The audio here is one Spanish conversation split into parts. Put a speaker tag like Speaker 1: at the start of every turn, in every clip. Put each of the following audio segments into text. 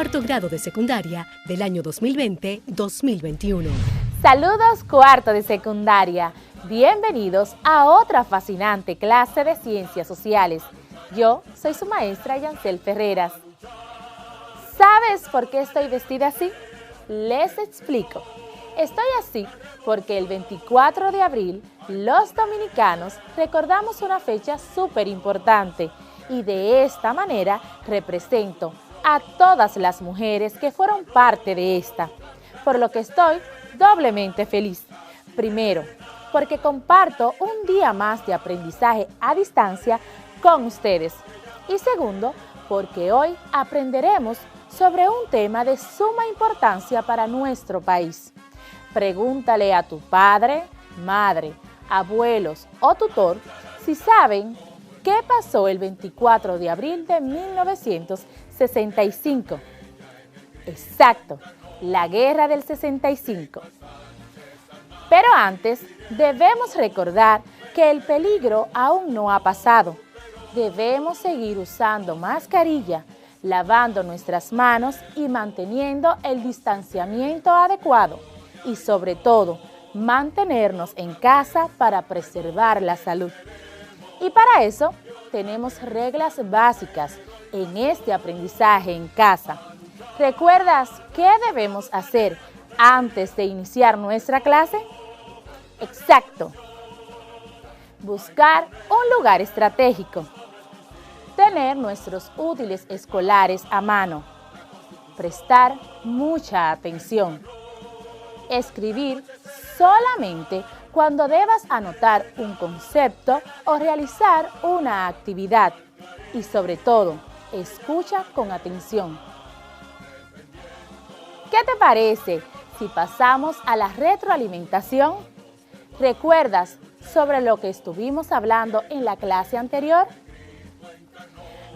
Speaker 1: cuarto grado de secundaria del año 2020-2021.
Speaker 2: Saludos cuarto de secundaria, bienvenidos a otra fascinante clase de Ciencias Sociales. Yo soy su maestra Yancel Ferreras. ¿Sabes por qué estoy vestida así? Les explico. Estoy así porque el 24 de abril los dominicanos recordamos una fecha súper importante y de esta manera represento a todas las mujeres que fueron parte de esta, por lo que estoy doblemente feliz. Primero, porque comparto un día más de aprendizaje a distancia con ustedes. Y segundo, porque hoy aprenderemos sobre un tema de suma importancia para nuestro país. Pregúntale a tu padre, madre, abuelos o tutor si saben qué pasó el 24 de abril de 1965. Exacto, la Guerra del 65. Pero antes, debemos recordar que el peligro aún no ha pasado. Debemos seguir usando mascarilla, lavando nuestras manos y manteniendo el distanciamiento adecuado. Y sobre todo, mantenernos en casa para preservar la salud. Y para eso, tenemos reglas básicas en este aprendizaje en casa. ¿Recuerdas qué debemos hacer antes de iniciar nuestra clase? Exacto. Buscar un lugar estratégico. Tener nuestros útiles escolares a mano. Prestar mucha atención. Escribir solamente cuando debas anotar un concepto o realizar una actividad. Y sobre todo, escucha con atención. ¿Qué te parece si pasamos a la retroalimentación? ¿Recuerdas sobre lo que estuvimos hablando en la clase anterior?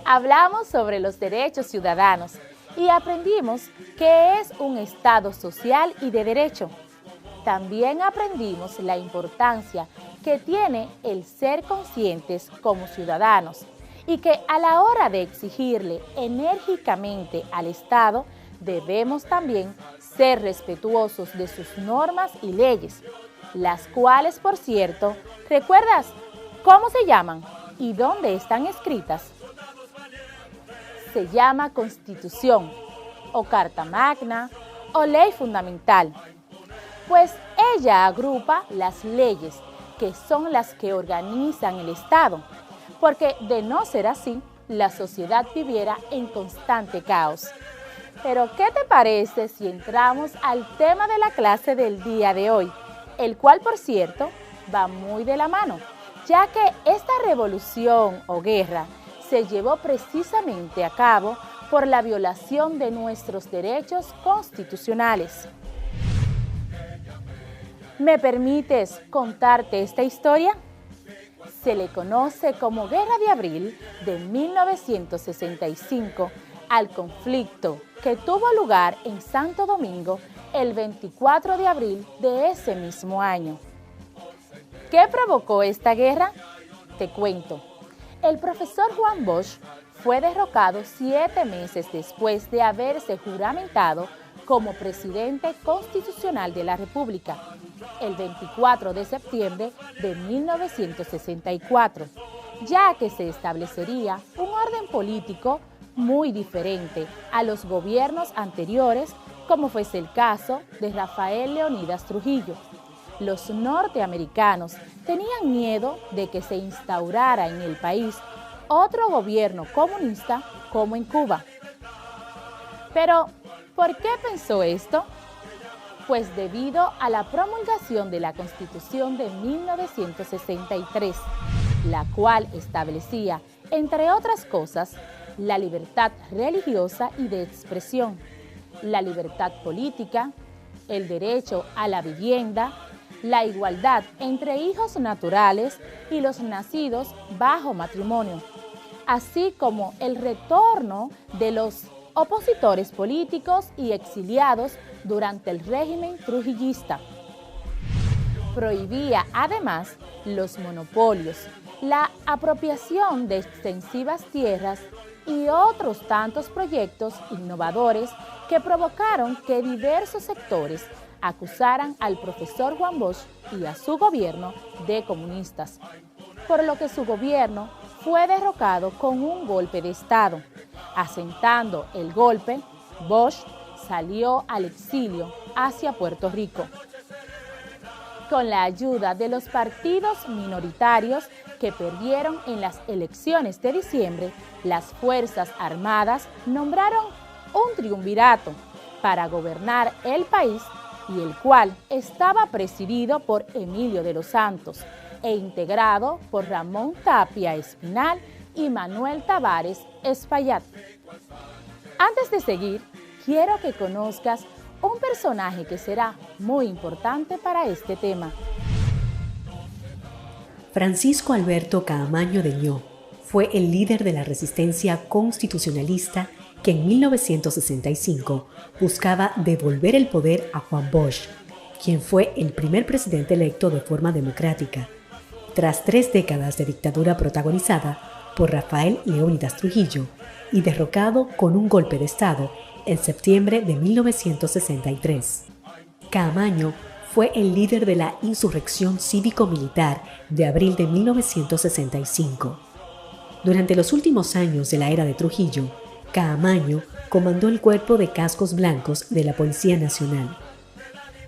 Speaker 2: Hablamos sobre los derechos ciudadanos y aprendimos qué es un Estado social y de derecho. También aprendimos la importancia que tiene el ser conscientes como ciudadanos y que a la hora de exigirle enérgicamente al Estado, debemos también ser respetuosos de sus normas y leyes, las cuales, por cierto, ¿recuerdas cómo se llaman y dónde están escritas? Se llama Constitución, o Carta Magna, o Ley Fundamental, pues ella agrupa las leyes que son las que organizan el Estado, porque de no ser así, la sociedad viviera en constante caos. Pero, ¿qué te parece si entramos al tema de la clase del día de hoy? El cual, por cierto, va muy de la mano, ya que esta revolución o guerra se llevó precisamente a cabo por la violación de nuestros derechos constitucionales. ¿Me permites contarte esta historia? Se le conoce como Guerra de Abril de 1965 al conflicto que tuvo lugar en Santo Domingo el 24 de abril de ese mismo año. ¿Qué provocó esta guerra? Te cuento. El profesor Juan Bosch fue derrocado 7 meses después de haberse juramentado como presidente constitucional de la República, el 24 de septiembre de 1964, ya que se establecería un orden político muy diferente a los gobiernos anteriores, como fuese el caso de Rafael Leónidas Trujillo. Los norteamericanos tenían miedo de que se instaurara en el país otro gobierno comunista como en Cuba. Pero, ¿por qué pensó esto? Pues debido a la promulgación de la Constitución de 1963, la cual establecía, entre otras cosas, la libertad religiosa y de expresión, la libertad política, el derecho a la vivienda, la igualdad entre hijos naturales y los nacidos bajo matrimonio, así como el retorno de los opositores políticos y exiliados durante el régimen trujillista. Prohibía además los monopolios, la apropiación de extensivas tierras y otros tantos proyectos innovadores que provocaron que diversos sectores acusaran al profesor Juan Bosch y a su gobierno de comunistas, por lo que su gobierno fue derrocado con un golpe de Estado. Asentando el golpe, Bosch salió al exilio hacia Puerto Rico. Con la ayuda de los partidos minoritarios que perdieron en las elecciones de diciembre, las Fuerzas Armadas nombraron un triunvirato para gobernar el país, y el cual estaba presidido por Emilio de los Santos e integrado por Ramón Tapia Espinal y Manuel Tavares Espaillat. Antes de seguir, quiero que conozcas un personaje que será muy importante para este tema.
Speaker 1: Francisco Alberto Caamaño de Ño fue el líder de la resistencia constitucionalista que en 1965 buscaba devolver el poder a Juan Bosch, quien fue el primer presidente electo de forma democrática, tras 3 décadas de dictadura protagonizada por Rafael Leónidas Trujillo y derrocado con un golpe de Estado en septiembre de 1963. Caamaño fue el líder de la insurrección cívico-militar de abril de 1965. Durante los últimos años de la era de Trujillo, Caamaño comandó el Cuerpo de Cascos Blancos de la Policía Nacional.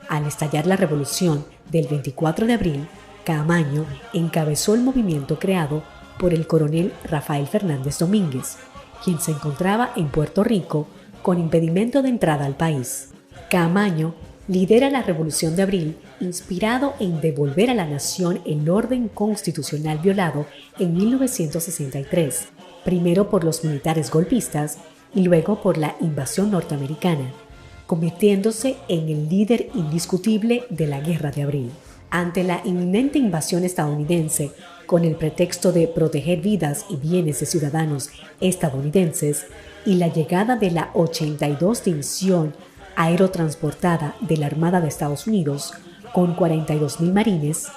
Speaker 1: Al estallar la revolución del 24 de abril, Caamaño encabezó el movimiento creado por el coronel Rafael Fernández Domínguez, quien se encontraba en Puerto Rico con impedimento de entrada al país. Caamaño lidera la Revolución de Abril, inspirado en devolver a la nación el orden constitucional violado en 1963, primero por los militares golpistas y luego por la invasión norteamericana, convirtiéndose en el líder indiscutible de la Guerra de Abril. Ante la inminente invasión estadounidense, con el pretexto de proteger vidas y bienes de ciudadanos estadounidenses, y la llegada de la 82 División Aerotransportada de la Armada de Estados Unidos, con 42.000 marines,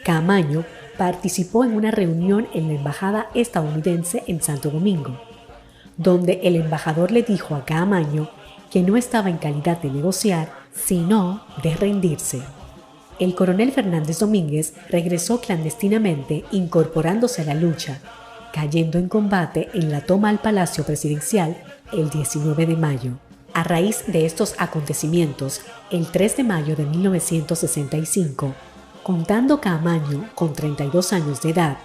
Speaker 1: Caamaño participó en una reunión en la embajada estadounidense en Santo Domingo, donde el embajador le dijo a Caamaño que no estaba en calidad de negociar, sino de rendirse. El coronel Fernández Domínguez regresó clandestinamente, incorporándose a la lucha, cayendo en combate en la toma al Palacio Presidencial el 19 de mayo. A raíz de estos acontecimientos, el 3 de mayo de 1965, contando Caamaño con 32 años de edad,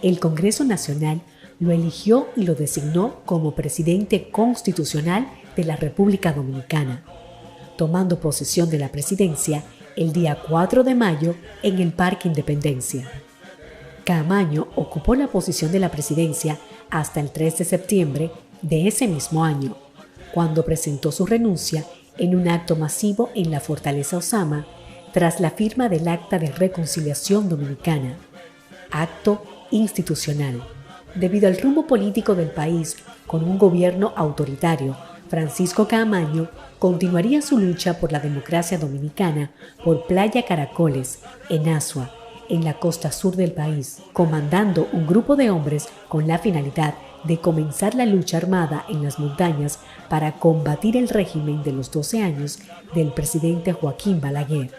Speaker 1: el Congreso Nacional lo eligió y lo designó como presidente constitucional de la República Dominicana, tomando posesión de la presidencia el día 4 de mayo en el Parque Independencia. Caamaño ocupó la posición de la presidencia hasta el 3 de septiembre de ese mismo año, cuando presentó su renuncia en un acto masivo en la Fortaleza Osama tras la firma del Acta de Reconciliación Dominicana, acto institucional. Debido al rumbo político del país con un gobierno autoritario, Francisco Caamaño continuaría su lucha por la democracia dominicana por Playa Caracoles, en Azua, en la costa sur del país, comandando un grupo de hombres con la finalidad de comenzar la lucha armada en las montañas para combatir el régimen de los 12 años del presidente Joaquín Balaguer.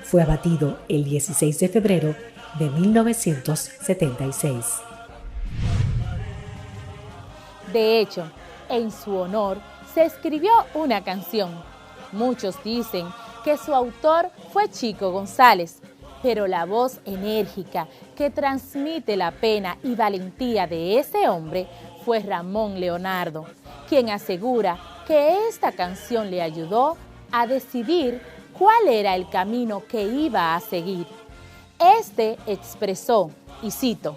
Speaker 1: Fue abatido el 16 de febrero de 1976.
Speaker 2: De hecho, en su honor se escribió una canción. Muchos dicen que su autor fue Chico González, pero la voz enérgica que transmite la pena y valentía de ese hombre fue Ramón Leonardo, quien asegura que esta canción le ayudó a decidir cuál era el camino que iba a seguir. Este expresó, y cito: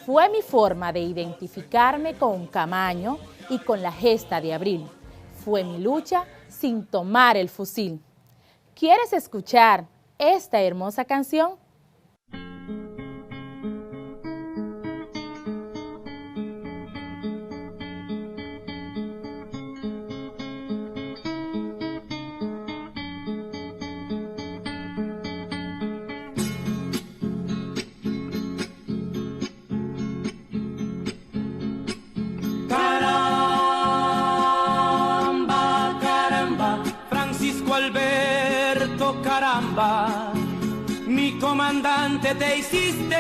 Speaker 2: "Fue mi forma de identificarme con Caamaño y con la gesta de Abril. Fue mi lucha sin tomar el fusil". ¿Quieres escuchar esta hermosa canción?
Speaker 3: Para caramba. Mi comandante te hiciste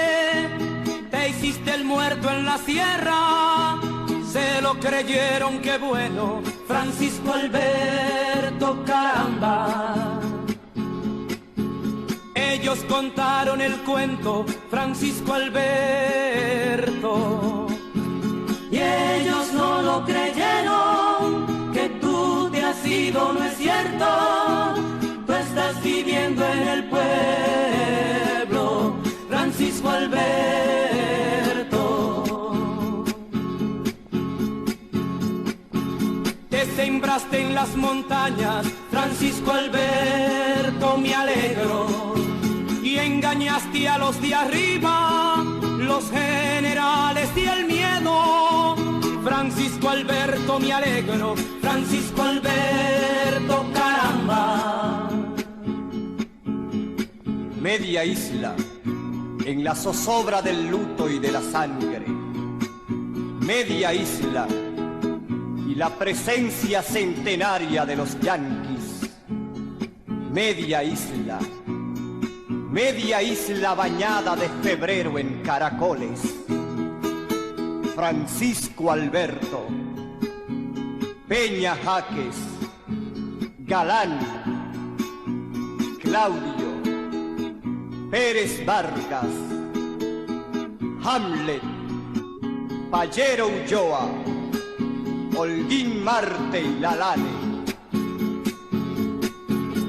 Speaker 3: el muerto en la sierra. Se lo creyeron, qué bueno, Francisco Alberto, caramba. Ellos contaron el cuento, Francisco Alberto, y ellos no lo creyeron, que tú te has ido, no es cierto. Tú estás viviendo en el pueblo, Francisco Alberto. Te sembraste en las montañas, Francisco Alberto, me alegro. Y engañaste a los de arriba, los generales y el miedo. Francisco Alberto, me alegro, Francisco Alberto, caramba.
Speaker 4: Media isla, en la zozobra del luto y de la sangre. Media isla, y la presencia centenaria de los yanquis. Media isla bañada de febrero en caracoles. Francisco Alberto, Peña Jaques, Galán, Claudio, Pérez Vargas, Hamlet, Payero Ulloa, Holguín Marte y Lalane.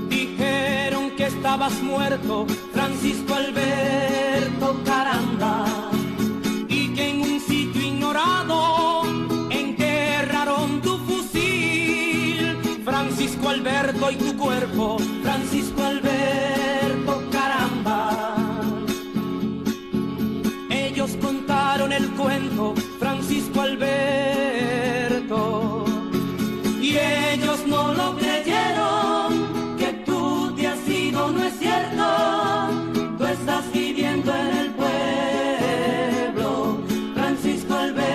Speaker 3: Dijeron que estabas muerto, Francisco Alberto, caramba, y que en un sitio ignorado enterraron tu fusil. Francisco Alberto, y tu cuerpo, Francisco Alberto, caramba. Ellos contaron el cuento, Francisco Alberto, y ellos no lo creyeron, que tú te has ido, no es cierto. Tú estás viviendo en el pueblo, Francisco Alberto.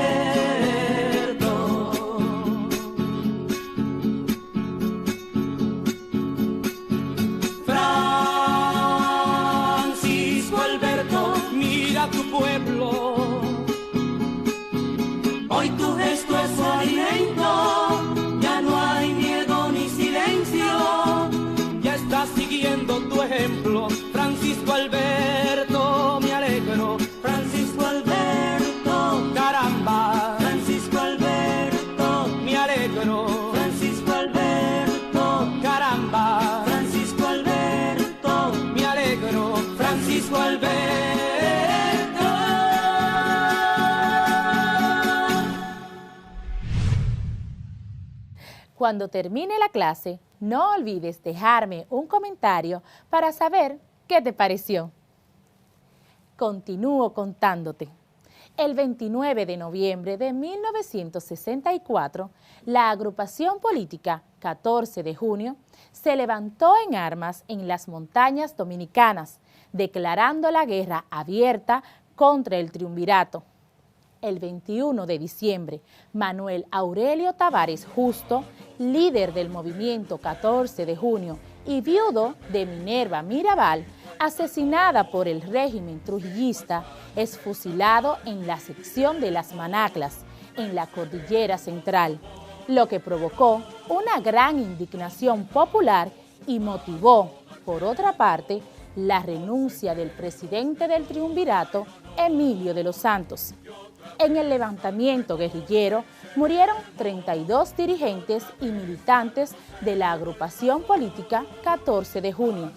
Speaker 3: Francisco Alberto, mira tu pueblo. Hoy tu gesto es alimento, ya no hay miedo ni silencio. Ya estás siguiendo tu ejemplo, Francisco Alberto, me alegro. Francisco Alberto, caramba. Francisco Alberto, me alegro. Francisco Alberto, caramba. Francisco Alberto, me alegro. Francisco Alberto.
Speaker 2: Cuando termine la clase, no olvides dejarme un comentario para saber qué te pareció. Continúo contándote. El 29 de noviembre de 1964, la agrupación política 14 de junio se levantó en armas en las montañas dominicanas, declarando la guerra abierta contra el triunvirato. El 21 de diciembre, Manuel Aurelio Tavares Justo, líder del movimiento 14 de junio y viudo de Minerva Mirabal, asesinada por el régimen trujillista, es fusilado en la sección de Las Manaclas, en la Cordillera Central, lo que provocó una gran indignación popular y motivó, por otra parte, la renuncia del presidente del triunvirato, Emilio de los Santos. En el levantamiento guerrillero murieron 32 dirigentes y militantes de la agrupación política 14 de junio.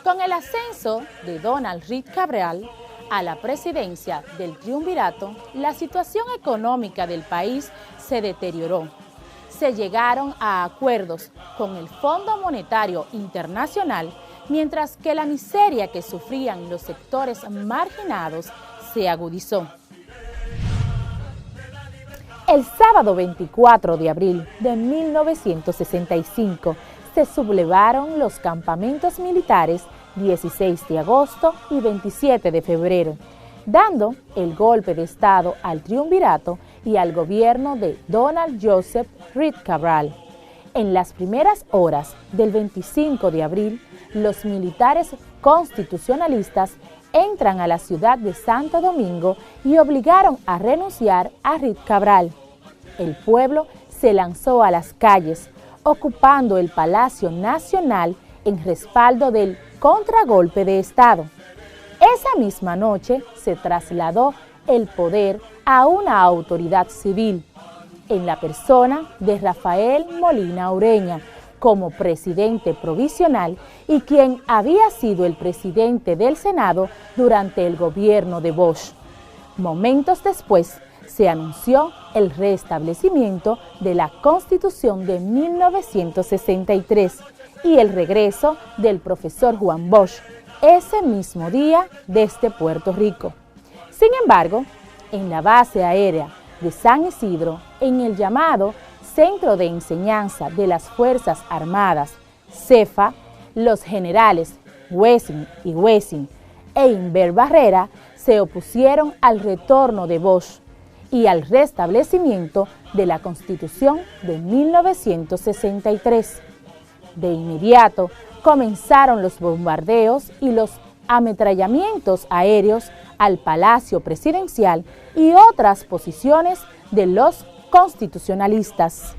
Speaker 2: Con el ascenso de Donald Reed Cabral a la presidencia del triunvirato, la situación económica del país se deterioró. Se llegaron a acuerdos con el Fondo Monetario Internacional, mientras que la miseria que sufrían los sectores marginados se agudizó. El sábado 24 de abril de 1965 se sublevaron los campamentos militares 16 de agosto y 27 de febrero, dando el golpe de Estado al triunvirato y al gobierno de Donald Joseph Reed Cabral. En las primeras horas del 25 de abril, los militares constitucionalistas entran a la ciudad de Santo Domingo y obligaron a renunciar a Rick Cabral. El pueblo se lanzó a las calles, ocupando el Palacio Nacional en respaldo del contragolpe de Estado. Esa misma noche se trasladó el poder a una autoridad civil, en la persona de Rafael Molina Ureña, como presidente provisional y quien había sido el presidente del Senado durante el gobierno de Bosch. Momentos después, se anunció el restablecimiento de la Constitución de 1963 y el regreso del profesor Juan Bosch ese mismo día desde Puerto Rico. Sin embargo, en la base aérea de San Isidro, en el llamado Centro de Enseñanza de las Fuerzas Armadas, CEFA, los generales Wessing y Wessing e Inver Barrera se opusieron al retorno de Bosch y al restablecimiento de la Constitución de 1963. De inmediato comenzaron los bombardeos y los ametrallamientos aéreos al Palacio Presidencial y otras posiciones de los constitucionalistas.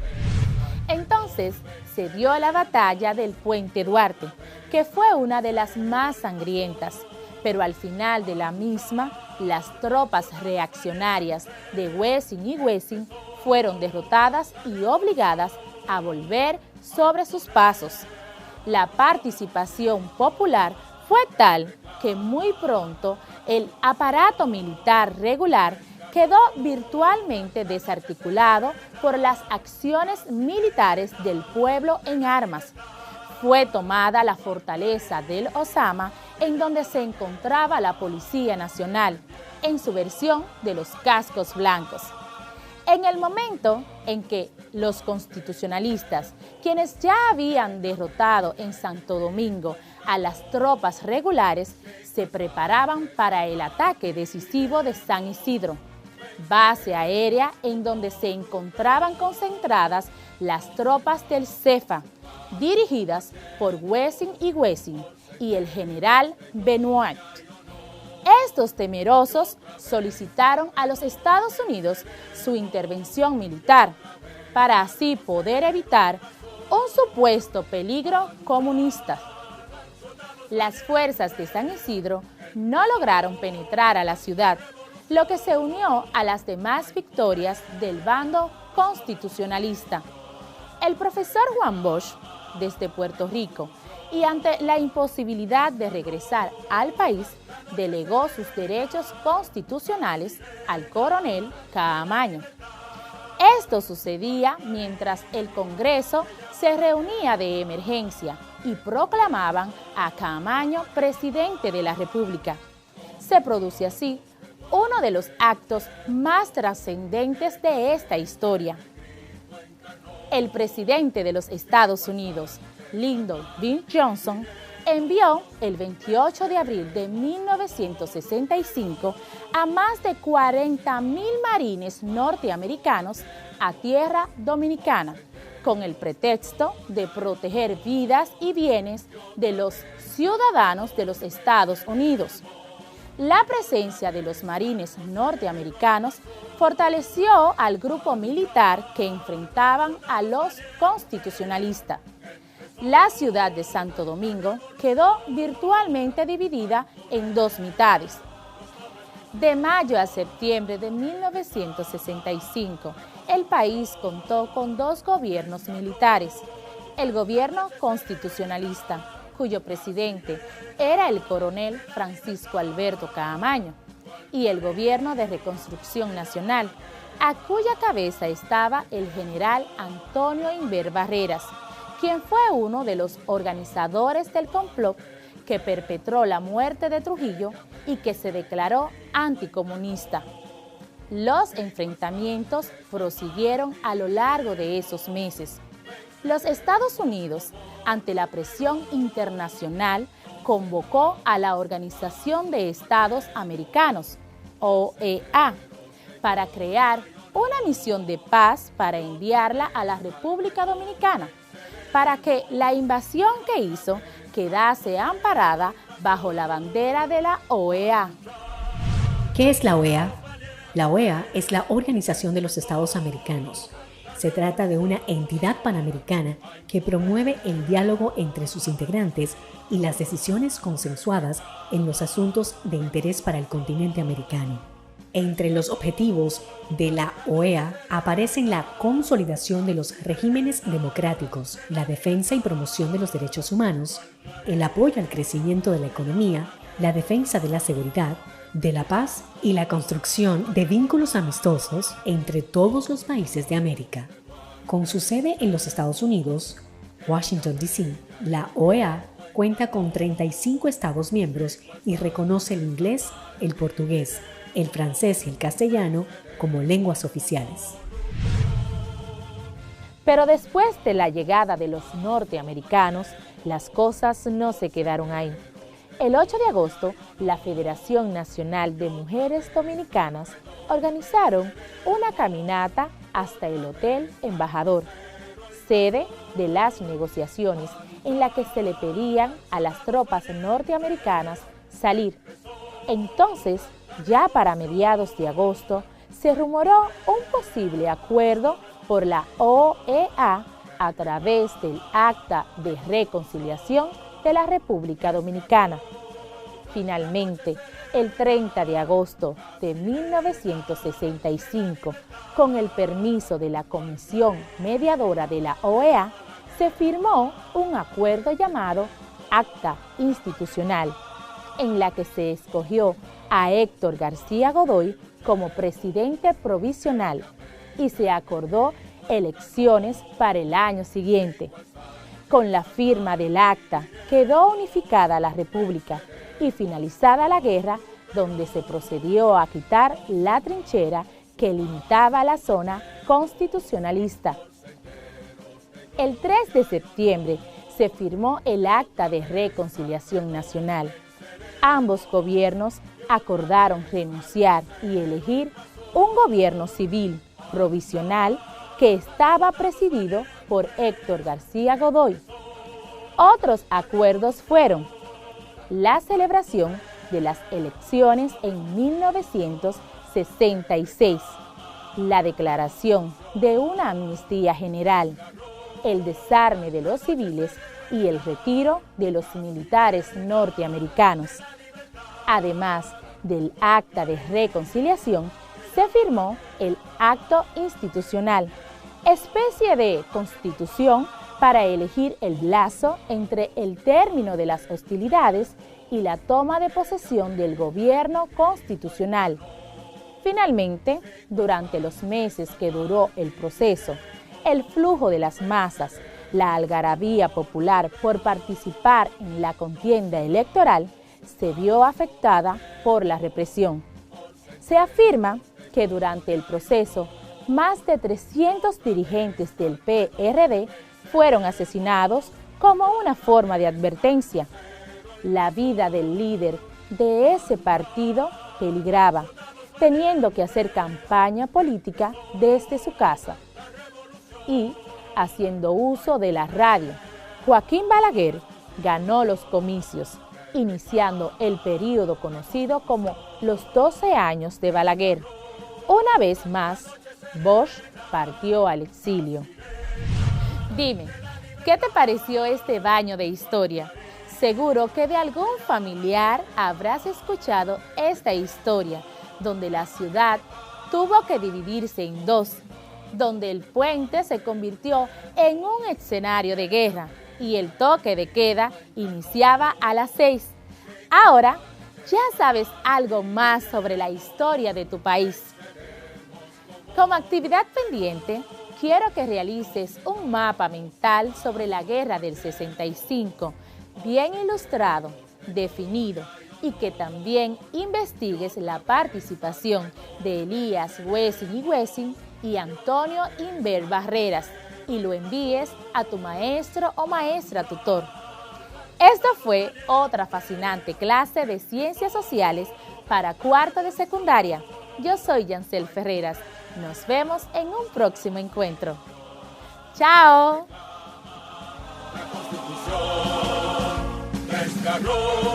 Speaker 2: Entonces se dio la batalla del Puente Duarte, que fue una de las más sangrientas, pero al final de la misma, las tropas reaccionarias de Wessing y Wessing fueron derrotadas y obligadas a volver sobre sus pasos. La participación popular fue tal que muy pronto el aparato militar regular quedó virtualmente desarticulado por las acciones militares del pueblo en armas. Fue tomada la fortaleza del Osama, en donde se encontraba la Policía Nacional, en su versión de los cascos blancos. En el momento en que los constitucionalistas, quienes ya habían derrotado en Santo Domingo a las tropas regulares, se preparaban para el ataque decisivo de San Isidro, base aérea en donde se encontraban concentradas las tropas del CEFA, dirigidas por Wessing y Wessing y el general Benoit. Estos temerosos solicitaron a los Estados Unidos su intervención militar para así poder evitar un supuesto peligro comunista. Las fuerzas de San Isidro no lograron penetrar a la ciudad, lo que se unió a las demás victorias del bando constitucionalista. El profesor Juan Bosch, desde Puerto Rico, y ante la imposibilidad de regresar al país, delegó sus derechos constitucionales al coronel Caamaño. Esto sucedía mientras el Congreso se reunía de emergencia y proclamaban a Caamaño presidente de la República. Se produce así uno de los actos más trascendentes de esta historia. El presidente de los Estados Unidos, Lyndon B. Johnson, envió el 28 de abril de 1965 a más de 40,000 marines norteamericanos a tierra dominicana, con el pretexto de proteger vidas y bienes de los ciudadanos de los Estados Unidos. La presencia de los marines norteamericanos fortaleció al grupo militar que enfrentaban a los constitucionalistas. La ciudad de Santo Domingo quedó virtualmente dividida en dos mitades. De mayo a septiembre de 1965, el país contó con dos gobiernos militares: el gobierno constitucionalista, cuyo presidente era el coronel Francisco Alberto Caamaño, y el gobierno de reconstrucción nacional, a cuya cabeza estaba el general Antonio Inver Barreras, quien fue uno de los organizadores del complot que perpetró la muerte de Trujillo y que se declaró anticomunista. Los enfrentamientos prosiguieron a lo largo de esos meses. Los Estados Unidos, ante la presión internacional, convocó a la Organización de Estados Americanos, OEA, para crear una misión de paz para enviarla a la República Dominicana. para que la invasión que hizo quedase amparada bajo la bandera de la OEA.
Speaker 1: ¿Qué es la OEA? La OEA es la Organización de los Estados Americanos. Se trata de una entidad panamericana que promueve el diálogo entre sus integrantes y las decisiones consensuadas en los asuntos de interés para el continente americano. Entre los objetivos de la OEA aparecen la consolidación de los regímenes democráticos, la defensa y promoción de los derechos humanos, el apoyo al crecimiento de la economía, la defensa de la seguridad, de la paz y la construcción de vínculos amistosos entre todos los países de América. Con su sede en los Estados Unidos, Washington, D.C., la OEA cuenta con 35 Estados miembros y reconoce el inglés, el portugués, el francés y el castellano como lenguas oficiales.
Speaker 2: Pero después de la llegada de los norteamericanos, las cosas no se quedaron ahí. El 8 de agosto, la Federación Nacional de Mujeres Dominicanas organizaron una caminata hasta el Hotel Embajador, sede de las negociaciones en la que se le pedían a las tropas norteamericanas salir. Entonces, ya para mediados de agosto, se rumoró un posible acuerdo por la OEA a través del Acta de Reconciliación de la República Dominicana. Finalmente, el 30 de agosto de 1965, con el permiso de la Comisión Mediadora de la OEA, se firmó un acuerdo llamado Acta Institucional, en la que se escogió a Héctor García Godoy como presidente provisional y se acordó elecciones para el año siguiente. Con la firma del acta quedó unificada la República y finalizada la guerra, donde se procedió a quitar la trinchera que limitaba la zona constitucionalista. El 3 de septiembre se firmó el Acta de Reconciliación Nacional. Ambos gobiernos acordaron renunciar y elegir un gobierno civil provisional que estaba presidido por Héctor García Godoy. Otros acuerdos fueron la celebración de las elecciones en 1966, la declaración de una amnistía general, el desarme de los civiles y el retiro de los militares norteamericanos. Además del Acta de Reconciliación, se firmó el Acto Institucional, especie de constitución para elegir el lazo entre el término de las hostilidades y la toma de posesión del gobierno constitucional. Finalmente, durante los meses que duró el proceso, el flujo de las masas, la algarabía popular por participar en la contienda electoral, se vio afectada por la represión. Se afirma que durante el proceso, más de 300 dirigentes del PRD fueron asesinados como una forma de advertencia. La vida del líder de ese partido peligraba, teniendo que hacer campaña política desde su casa. Y, haciendo uso de la radio, Joaquín Balaguer ganó los comicios, iniciando el período conocido como los 12 años de Balaguer. Una vez más, Bosch partió al exilio. Dime, ¿qué te pareció este baño de historia? Seguro que de algún familiar habrás escuchado esta historia, donde la ciudad tuvo que dividirse en dos, donde el puente se convirtió en un escenario de guerra y el toque de queda iniciaba a las 6. Ahora ya sabes algo más sobre la historia de tu país. Como actividad pendiente, quiero que realices un mapa mental sobre la guerra del 65, bien ilustrado, definido, y que también investigues la participación de Elías Wessing y Wessing y Antonio Inver Barreras y lo envíes a tu maestro o maestra tutor. Esta fue otra fascinante clase de Ciencias Sociales para cuarto de secundaria. Yo soy Yancel Ferreras. Nos vemos en un próximo encuentro. ¡Chao!
Speaker 5: Ganó